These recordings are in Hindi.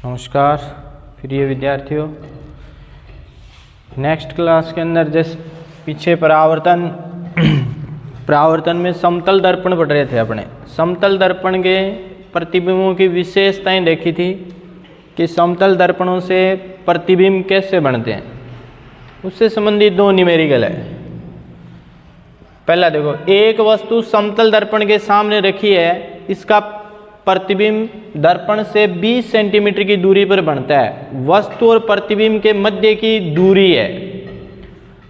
नमस्कार प्रिय विद्यार्थियों। नेक्स्ट क्लास के अंदर जैसे पीछे परावर्तन में समतल दर्पण पढ़ रहे थे अपने। समतल दर्पण के प्रतिबिंबों की विशेषताएं देखी थी कि समतल दर्पणों से प्रतिबिंब कैसे बनते हैं, उससे संबंधित दो न्यूमेरिकल है। पहला देखो, एक वस्तु समतल दर्पण के सामने रखी है, इसका प्रतिबिंब दर्पण से 20 सेंटीमीटर की दूरी पर बनता है। वस्तु और प्रतिबिंब के मध्य की दूरी है।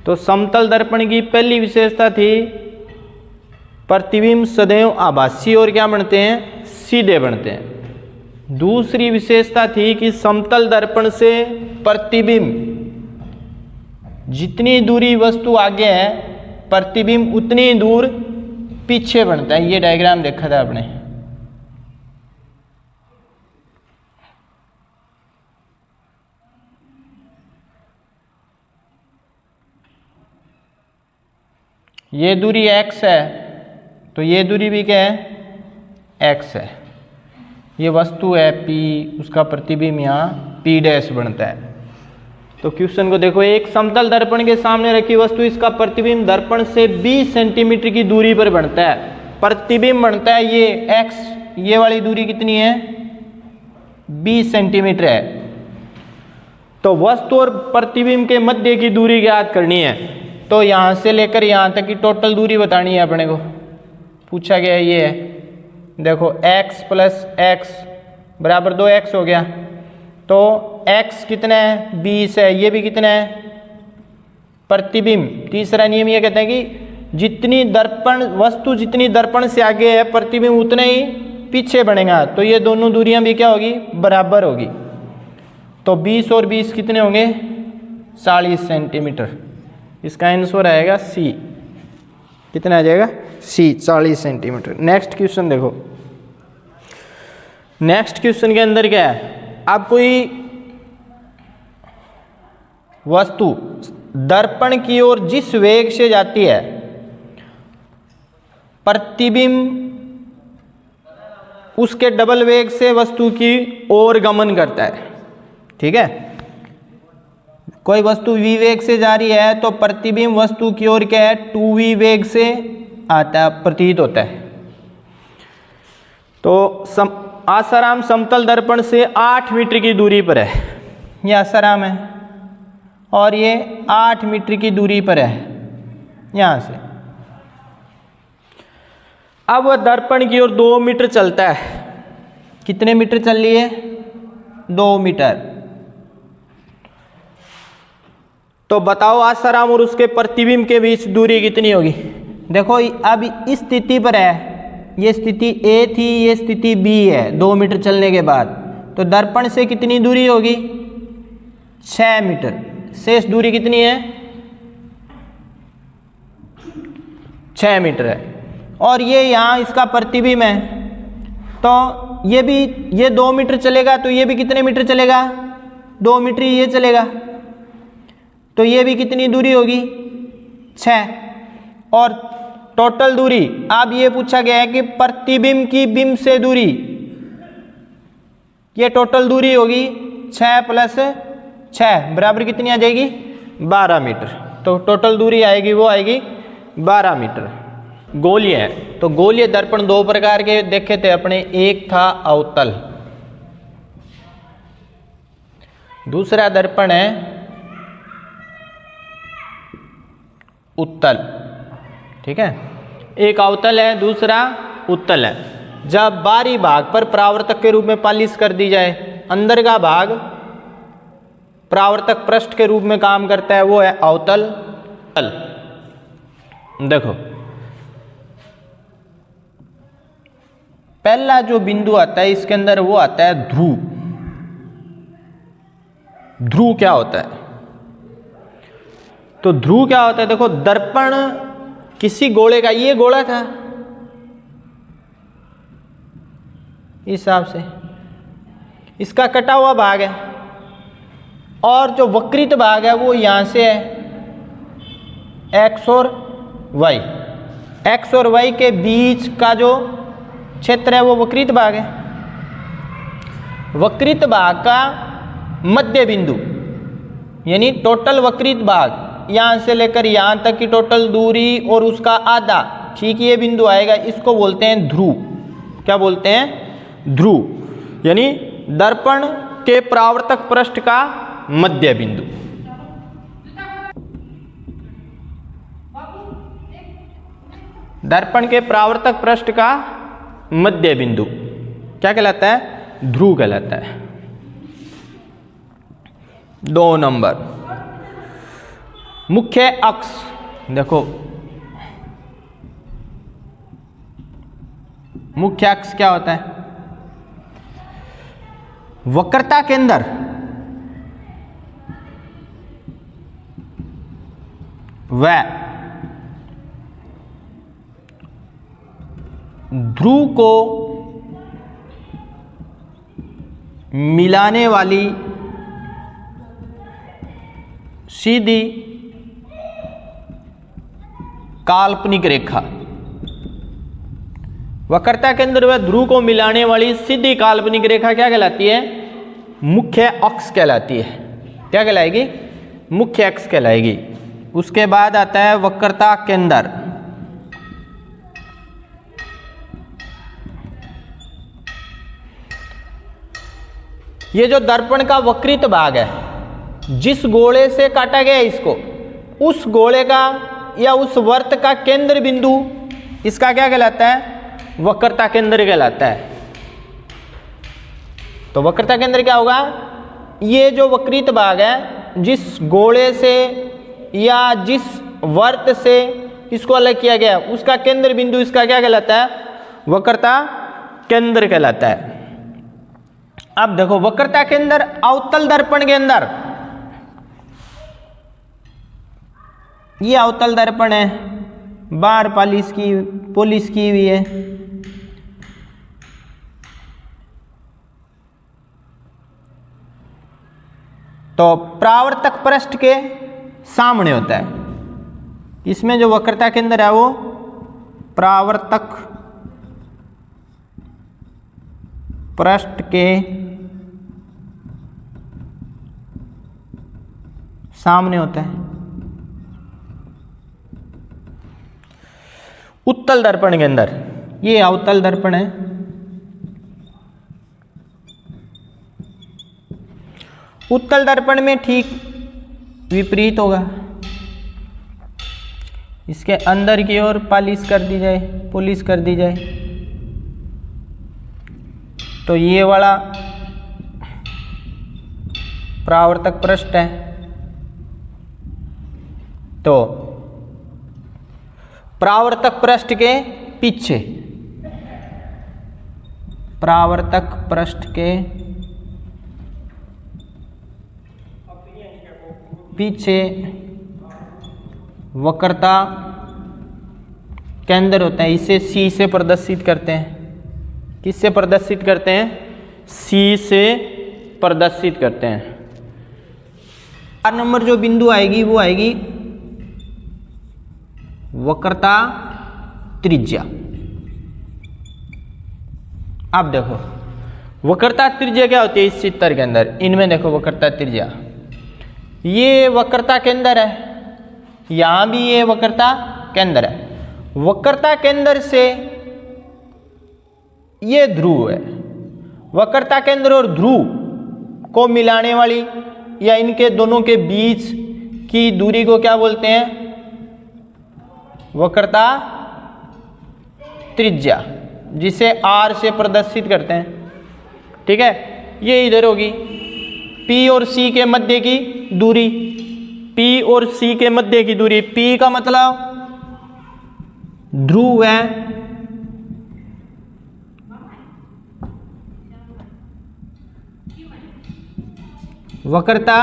तो समतल दर्पण की पहली विशेषता थी प्रतिबिंब सदैव आभासी और क्या बनते हैं, सीधे बनते हैं। दूसरी विशेषता थी कि समतल दर्पण से प्रतिबिंब जितनी दूरी वस्तु आगे है, प्रतिबिंब उतनी दूर पीछे बनता है। ये डायग्राम देखा था आपने। ये दूरी x है, तो ये दूरी भी क्या है, x है। ये वस्तु है P, उसका प्रतिबिंब यहाँ P डैश बनता है। तो क्वेश्चन को देखो, एक समतल दर्पण के सामने रखी वस्तु, इसका प्रतिबिंब दर्पण से 20 सेंटीमीटर की दूरी पर बनता है। प्रतिबिंब बनता है ये x, ये वाली दूरी कितनी है, 20 सेंटीमीटर है। तो वस्तु और प्रतिबिंब के मध्य की दूरी ज्ञात करनी है। तो यहाँ से लेकर यहाँ तक की टोटल दूरी बतानी है अपने को। पूछा गया है ये है, देखो x प्लस x बराबर 2x हो गया। तो x कितना है, 20 है। ये भी कितना है, प्रतिबिंब। तीसरा नियम ये कहता है कि जितनी दर्पण वस्तु जितनी दर्पण से आगे है, प्रतिबिंब उतना ही पीछे बढ़ेगा। तो ये दोनों दूरियां भी क्या होगी, बराबर होगी। तो 20 और 20 कितने होंगे, 40 सेंटीमीटर। इसका आंसर आएगा C। कितना आ जाएगा, C, 40 सेंटीमीटर। नेक्स्ट क्वेश्चन देखो। नेक्स्ट क्वेश्चन के अंदर क्या है, अब कोई वस्तु दर्पण की ओर जिस वेग से जाती है, प्रतिबिंब उसके डबल वेग से वस्तु की ओर गमन करता है। ठीक है, कोई वस्तु v वेग से जा रही है तो प्रतिबिंब वस्तु की ओर क्या है, 2v वेग से आता है, प्रतीत होता है। तो आसाराम समतल दर्पण से 8 मीटर की दूरी पर है। ये आसाराम है और ये 8 मीटर की दूरी पर है यहाँ से। अब वह दर्पण की ओर 2 मीटर चलता है। कितने मीटर चल रही है, 2 मीटर। तो बताओ आसाराम और उसके प्रतिबिंब के बीच दूरी कितनी होगी। देखो अब इस स्थिति पर है, ये स्थिति A थी, ये स्थिति B है 2 मीटर चलने के बाद। तो दर्पण से कितनी दूरी होगी, 6 मीटर। शेष दूरी कितनी है, 6 मीटर है। और ये यहाँ इसका प्रतिबिंब है, तो ये 2 मीटर चलेगा, तो ये भी कितने मीटर चलेगा, 2 मीटर ये चलेगा। तो ये भी कितनी दूरी होगी, 6। और टोटल दूरी, अब ये पूछा गया है कि प्रतिबिंब की बिंब से दूरी, ये टोटल दूरी होगी 6 प्लस 6 बराबर कितनी आ जाएगी, 12 मीटर। तो टोटल दूरी आएगी, वो आएगी 12 मीटर। गोलीय है, तो गोलीय दर्पण 2 प्रकार के देखे थे अपने। एक था अवतल, दूसरा दर्पण है उत्तल। ठीक है, एक अवतल है, दूसरा उत्तल है। जब बाहरी भाग पर परावर्तक के रूप में पालिश कर दी जाए, अंदर का भाग परावर्तक पृष्ठ के रूप में काम करता है, वो है अवतल। देखो पहला जो बिंदु आता है इसके अंदर, वो आता है ध्रुव। ध्रुव क्या होता है, तो ध्रुव क्या होता है, देखो दर्पण किसी गोले का, ये गोला था इस हिसाब से, इसका कटा हुआ भाग है, और जो वक्रित भाग है वो यहां से है, x और y। x और y के बीच का जो क्षेत्र है वो वक्रित भाग है। वक्रित भाग का मध्य बिंदु, यानी टोटल वक्रित भाग यहाँ से लेकर यहाँ तक की टोटल दूरी और उसका आधा, ठीक ये बिंदु आएगा, इसको बोलते हैं ध्रुव। क्या बोलते हैं? ध्रुव, यानी दर्पण के परावर्तक पृष्ठ का मध्य बिंदु। दर्पण के परावर्तक पृष्ठ का मध्य बिंदु क्या कहलाता है? ध्रुव कहलाता है। 2 नंबर, मुख्य अक्ष। देखो मुख्य अक्ष क्या होता है? वक्रता के अंदर वह ध्रुव को मिलाने वाली सीधी काल्पनिक रेखा, वक्रता के अंदर वह ध्रुव को मिलाने वाली सीधी काल्पनिक रेखा क्या कहलाती है? मुख्य अक्ष कहलाती है। क्या कहलाएगी? मुख्य अक्ष कहलाएगी। उसके बाद आता है वक्रता केंद्र। ये जो दर्पण का वक्रित भाग है, जिस गोले से काटा गया इसको, उस गोले का या उस वर्त का केंद्र बिंदु इसका क्या कहलाता है? वक्रता केंद्र कहलाता है। तो वक्रता केंद्र क्या होगा? ये जो वक्रित भाग है, जिस गोले से या जिस वर्त से इसको अलग किया गया, उसका केंद्र बिंदु इसका क्या कहलाता है? वक्रता केंद्र कहलाता है। अब देखो वक्रता के अंदर अवतल दर्पण के अंदर, ये अवतल दर्पण है, बार पॉलिश की हुई है। तो परावर्तक पृष्ठ के सामने होता है। इसमें जो वक्रता केंद्र है वो परावर्तक पृष्ठ के सामने होता है। उत्तल दर्पण के अंदर, ये अवतल दर्पण है, उत्तल दर्पण में ठीक विपरीत होगा। इसके अंदर की ओर पॉलिश कर दी जाए तो ये वाला परावर्तक पृष्ठ है। तो परावर्तक पृष्ठ के पीछे, परावर्तक पृष्ठ के पीछे वक्रता केंद्र होता है। इसे सी से प्रदर्शित करते हैं। किससे प्रदर्शित करते हैं? सी से प्रदर्शित करते हैं। 4 नंबर जो बिंदु आएगी वो आएगी वक्रता त्रिज्या। अब देखो वक्रता त्रिज्या क्या होती है इस चित्र के अंदर? इनमें देखो वक्रता त्रिज्या, ये वक्रता केंद्र है, यहां भी ये वक्रता केंद्र है। वक्रता केंद्र से ये ध्रुव है। वक्रता केंद्र और ध्रुव को मिलाने वाली या इनके दोनों के बीच की दूरी को क्या बोलते हैं? वक्रता त्रिज्या, जिसे r से प्रदर्शित करते हैं। ठीक है, ये इधर होगी P और C के मध्य की दूरी, P और C के मध्य की दूरी, P का मतलब ध्रुव है, वक्रता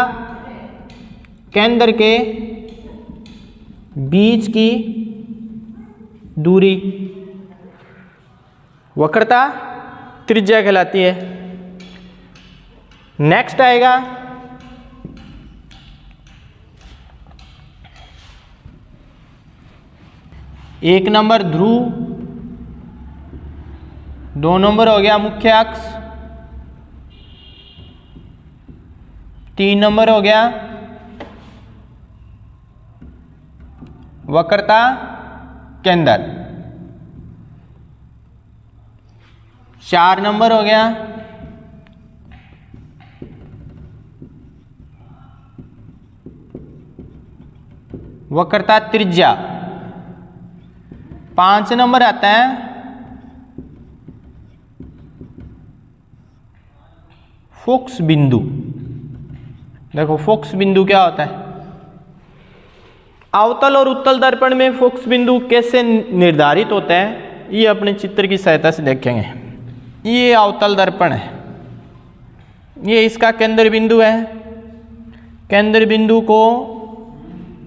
केंद्र के बीच की दूरी वक्रता त्रिज्या कहलाती है। नेक्स्ट आएगा एक नंबर ध्रुव, 2 नंबर हो गया मुख्य अक्ष, 3 नंबर हो गया वक्रता केंद्र। 4 नंबर हो गया वक्रता त्रिज्या। 5 नंबर आता है फोकस बिंदु। देखो फोकस बिंदु क्या होता है, अवतल और उत्तल दर्पण में फोकस बिंदु कैसे निर्धारित होता है ये अपने चित्र की सहायता से देखेंगे। ये अवतल दर्पण है, ये इसका केंद्र बिंदु है। केंद्र बिंदु को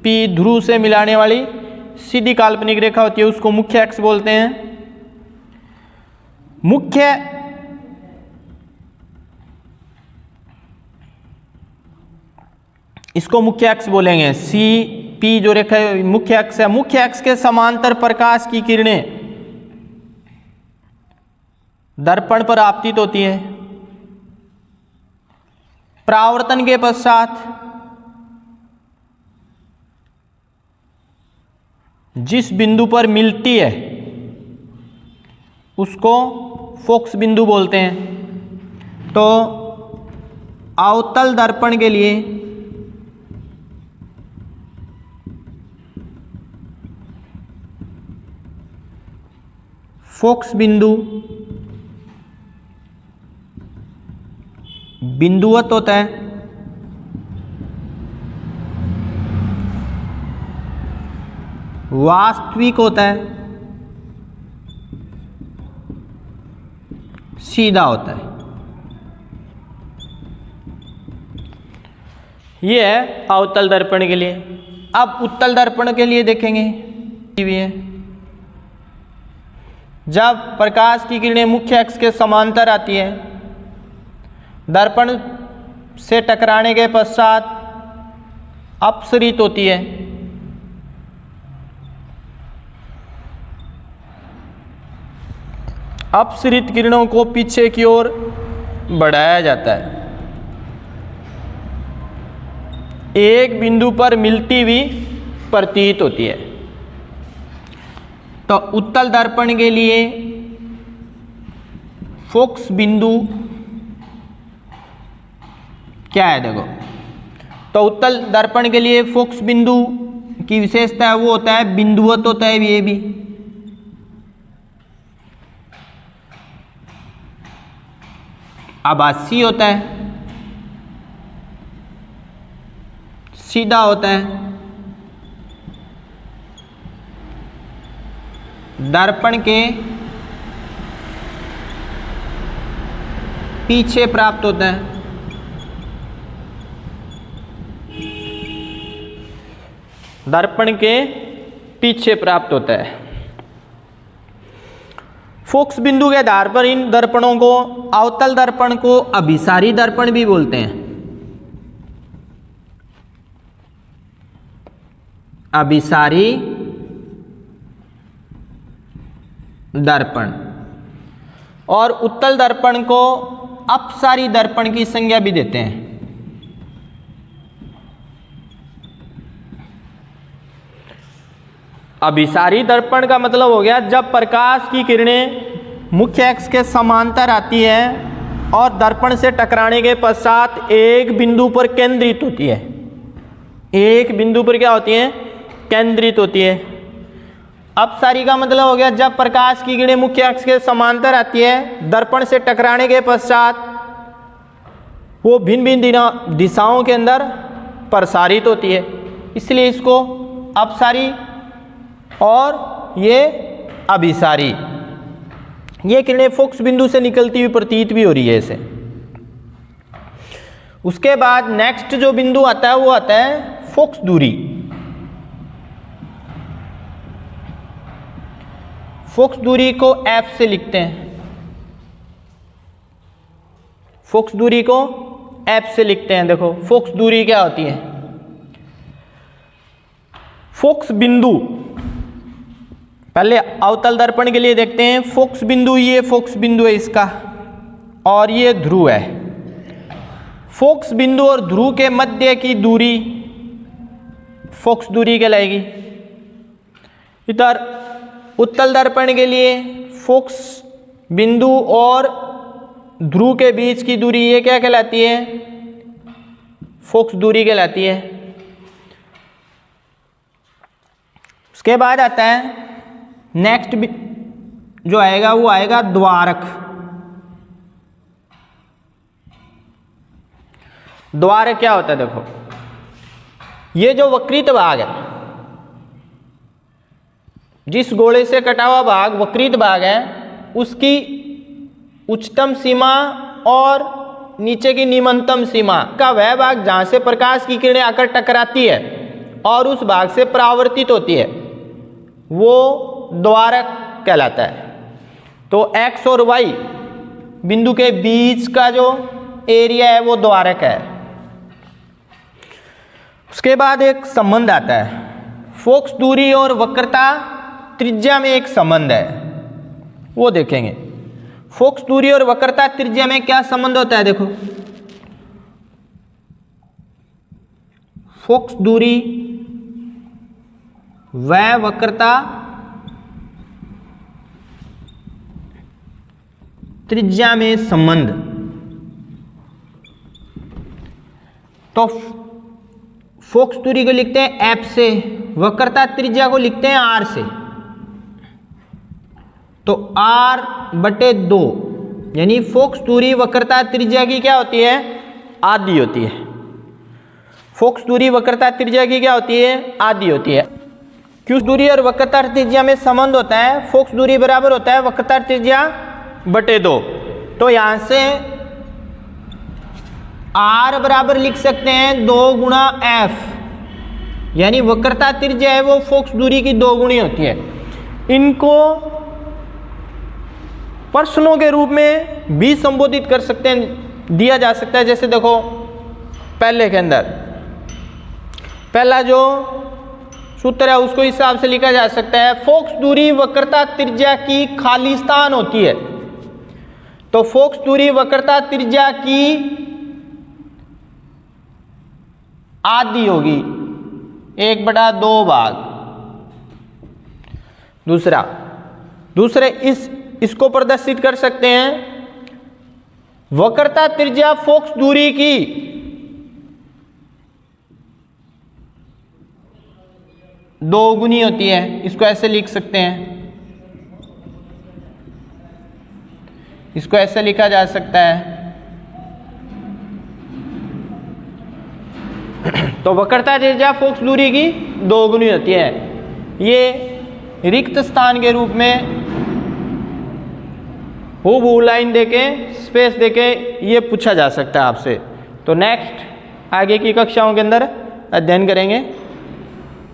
P ध्रुव से मिलाने वाली सीधी काल्पनिक रेखा होती है, उसको मुख्य अक्ष बोलते हैं। इसको मुख्य अक्ष बोलेंगे। सी पी जो रेखा है मुख्य अक्ष है। मुख्य अक्ष के समांतर प्रकाश की किरणें दर्पण पर आपतित होती है। परावर्तन के पश्चात जिस बिंदु पर मिलती है उसको फोकस बिंदु बोलते हैं। तो अवतल दर्पण के लिए फोकस बिंदु बिंदुवत होता है। वास्तविक होता है, सीधा होता है। ये है अवतल दर्पण के लिए। अब उत्तल दर्पण के लिए देखेंगे। जब प्रकाश की किरणें मुख्य अक्ष के समांतर आती है, दर्पण से टकराने के पश्चात अपसरित होती है। अपसरित किरणों को पीछे की ओर बढ़ाया जाता है। एक बिंदु पर मिलती हुई प्रतीत होती है। तो उत्तल दर्पण के लिए फोकस बिंदु क्या है देखो। तो उत्तल दर्पण के लिए फोकस बिंदु की विशेषता है वो होता है बिंदुवत होता है। ये भी आभासी होता है, सीधा होता है। दर्पण के पीछे प्राप्त होता है। दर्पण के पीछे प्राप्त होता है। फोकस बिंदु के आधार पर इन दर्पणों को अवतल दर्पण को अभिसारी दर्पण भी बोलते हैं। अभिसारी दर्पण और उत्तल दर्पण को अपसारी दर्पण की संज्ञा भी देते हैं। अभिसारी दर्पण का मतलब हो गया जब प्रकाश की किरणें मुख्य अक्ष के समांतर आती है और दर्पण से टकराने के पश्चात एक बिंदु पर केंद्रित होती है। एक बिंदु पर क्या होती है? केंद्रित होती है। अपसारी का मतलब हो गया जब प्रकाश की किरणें मुख्य अक्ष के समांतर आती है, दर्पण से टकराने के पश्चात वो भिन्न भिन्न दिशाओं के अंदर प्रसारित होती है, इसलिए इसको अपसारी और ये अभिसारी। ये किरणें फोकस बिंदु से निकलती हुई प्रतीत भी हो रही है इसे। उसके बाद नेक्स्ट जो बिंदु आता है वो आता है फोकस दूरी। फोकस दूरी को F से लिखते हैं। फोकस दूरी को F से लिखते हैं। देखो फोकस दूरी क्या होती है? फोकस बिंदु पहले अवतल दर्पण के लिए देखते हैं। फोकस बिंदु, ये फोकस बिंदु है इसका और ये ध्रुव है। फोकस बिंदु और ध्रुव के मध्य की दूरी फोकस दूरी कहलाएगी। इधर उत्तल दर्पण के लिए फोकस बिंदु और ध्रुव के बीच की दूरी ये क्या कहलाती है? फोकस दूरी कहलाती है। उसके बाद आता है नेक्स्ट जो आएगा वो आएगा द्वारक। द्वारक क्या होता है? देखो, ये जो वक्रित भाग है, जिस गोले से कटा हुआ भाग वक्रित भाग है, उसकी उच्चतम सीमा और नीचे की निम्नतम सीमा का वह भाग जहां से प्रकाश की किरणें आकर टकराती है और उस भाग से परावर्तित होती है, वो द्वारक कहलाता है। तो x और y बिंदु के बीच का जो एरिया है वो द्वारक है। उसके बाद एक संबंध आता है, फोकस दूरी और वक्रता त्रिज्या में एक संबंध है, वो देखेंगे। फोकस दूरी और वक्रता त्रिज्या में क्या संबंध होता है? देखो, फोकस दूरी व वक्रता त्रिज्या में संबंध। तो फोकस दूरी को लिखते हैं F से, वक्रता त्रिज्या को लिखते हैं R से। तो R/2 यानी फोकस दूरी वक्रता त्रिज्या की क्या होती है? आधी होती है। फोकस दूरी वक्रता त्रिज्या की क्या होती है? आधी होती है। क्यों दूरी और वक्रता त्रिज्या में संबंध होता है? फोकस दूरी बराबर होता है वक्रता त्रिज्या बटे 2। तो यहां से R बराबर लिख सकते हैं 2 गुणा F, यानी वक्रता त्रिज्या है वो फोकस दूरी की 2 गुणी होती है। इनको प्रश्नों के रूप में भी संबोधित कर सकते हैं, दिया जा सकता है। जैसे देखो, पहले के अंदर पहला जो सूत्र है उसको इस हिसाब से लिखा जा सकता है, फोकस दूरी वक्रता त्रिज्या की खाली स्थान होती है। तो फोकस दूरी वक्रता त्रिज्या की आधी होगी, 1/2 भाग। दूसरे इसको प्रदर्शित कर सकते हैं, वक्रता त्रिज्या फोकस दूरी की दो गुनी होती है। इसको ऐसे लिख सकते हैं, इसको ऐसे लिखा जा सकता है। तो वक्रता त्रिज्या फोकस दूरी की 2 गुनी होती है। ये रिक्त स्थान के रूप में हूबहू लाइन देके, स्पेस देके ये पूछा जा सकता है आपसे। तो नेक्स्ट आगे की कक्षाओं के अंदर अध्ययन करेंगे।